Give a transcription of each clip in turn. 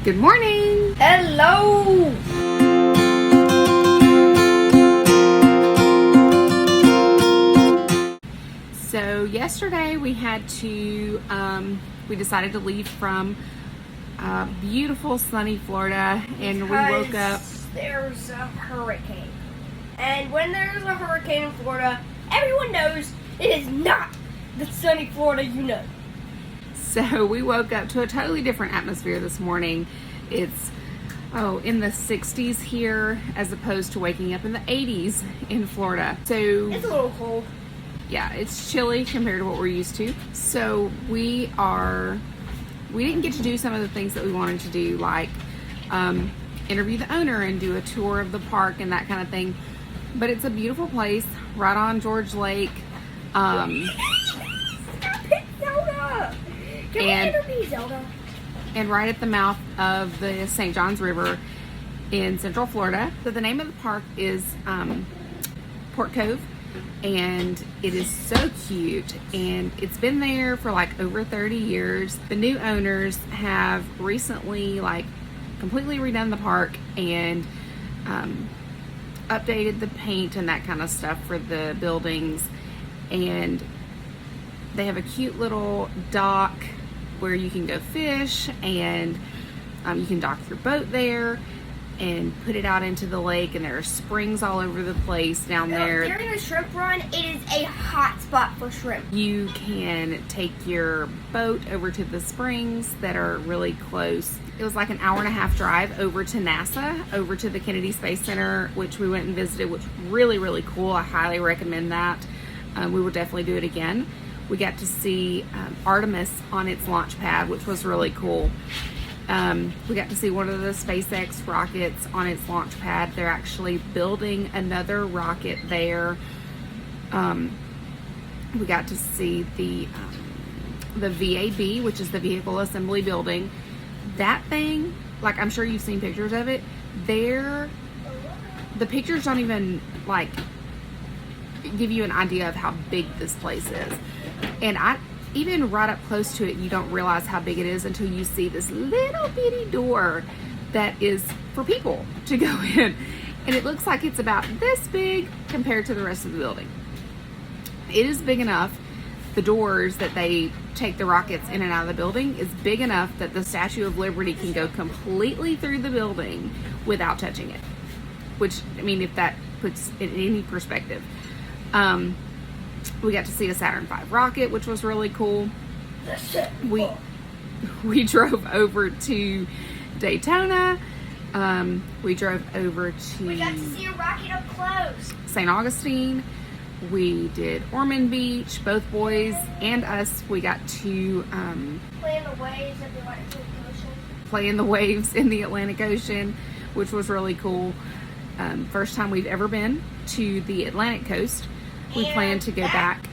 Good morning. Hello. So yesterday we had to, we decided to leave from beautiful sunny Florida, and we woke up. There's a hurricane. And when there's a hurricane in Florida, everyone knows it is not the sunny Florida you know. So we woke up to a totally different atmosphere this morning. It's in the 60s here as opposed to waking up in the 80s in Florida. So it's a little cold. Yeah, it's chilly compared to what we're used to. So we didn't get to do some of the things that we wanted to do, like interview the owner and do a tour of the park and that kind of thing. But it's a beautiful place right on George Lake. Stop it, Zelda! Can we interview Zelda? And right at the mouth of the St. Johns River in Central Florida. So the name of the park is Port Cove, and it is so cute, and it's been there for like over 30 years. The new owners have recently completely redone the park and updated the paint and that kind of stuff for the buildings, and they have a cute little dock where you can go fish, and you can dock your boat there and put it out into the lake, and there are springs all over the place down there. During the shrimp run, it is a hot spot for shrimp. You can take your boat over to the springs that are really close. It was like an hour-and-a-half drive over to NASA, over to the Kennedy Space Center, which we went and visited, which was really, really cool. I highly recommend that. We will definitely do it again. We got to see Artemis on its launch pad, which was really cool. We got to see one of the SpaceX rockets on its launch pad. They're actually building another rocket there. We got to see the VAB, which is the Vehicle Assembly Building. That thing, I'm sure you've seen pictures of it. The pictures don't even give you an idea of how big this place is. And even right up close to it, you don't realize how big it is until you see this little bitty door that is for people to go in. And it looks like it's about this big compared to the rest of the building. It is big enough. The doors that they take the rockets in and out of the building is big enough that the Statue of Liberty can go completely through the building without touching it. Which, I mean, if that puts it in any perspective. We got to see a Saturn V rocket, which was really cool. We drove over to Daytona. We drove over to... We got to see a rocket up close. St. Augustine. We did Ormond Beach. Both boys and us, we got to play in the waves of the Atlantic Ocean. Play in the waves in the Atlantic Ocean, which was really cool. First time we've ever been to the Atlantic coast. We plan to go back.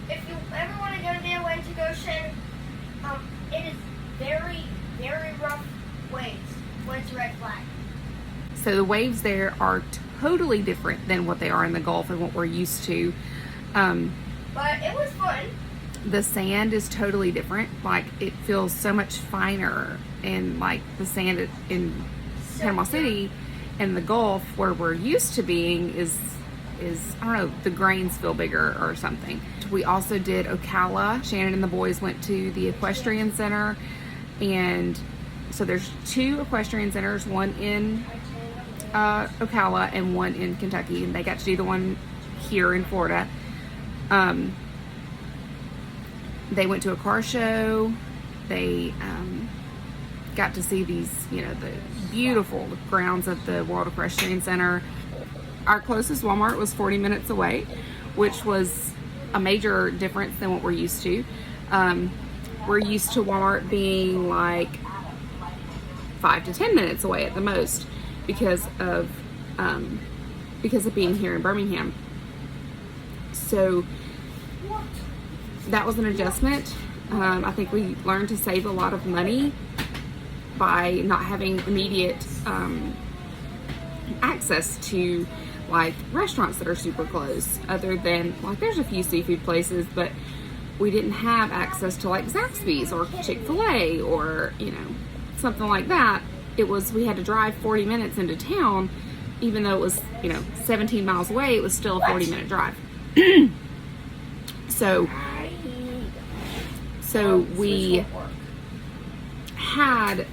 If you ever want to go to the Atlantic Ocean, it is very, very rough waves when it's a red flag. So the waves there are totally different than what they are in the Gulf and what we're used to. But it was fun. The sand is totally different. It feels so much finer, and the sand in Panama City and the Gulf, where we're used to being, is I don't know, the grains feel bigger or something. We also did Ocala. Shannon and the boys went to the Equestrian Center, and so there's two equestrian centers, one in Ocala and one in Kentucky, and they got to do the one here in Florida. They went to a car show. They got to see these, the beautiful grounds of the World Equestrian Center. Our closest Walmart was 40 minutes away, which was a major difference than what we're used to. We're used to Walmart being 5 to 10 minutes away at the most because of being here in Birmingham. So that was an adjustment. I think we learned to save a lot of money by not having immediate access to restaurants that are super close, other than there's a few seafood places, but we didn't have access to Zaxby's or Chick-fil-A or something like that, we had to drive 40 minutes into town, even though it was, 17 miles away, it was still a 40-minute drive. So we had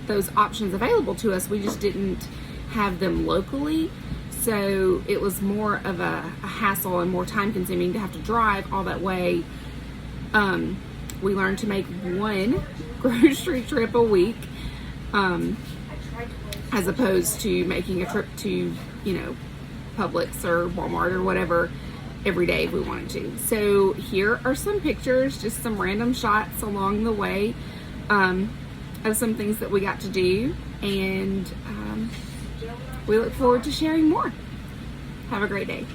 those options available to us. We just didn't have them locally. So it was more of a hassle and more time consuming to have to drive all that way. We learned to make one grocery trip a week, as opposed to making a trip to, Publix or Walmart or whatever every day if we wanted to. So here are some pictures, just some random shots along the way, of some things that we got to do, and we look forward to sharing more. Have a great day.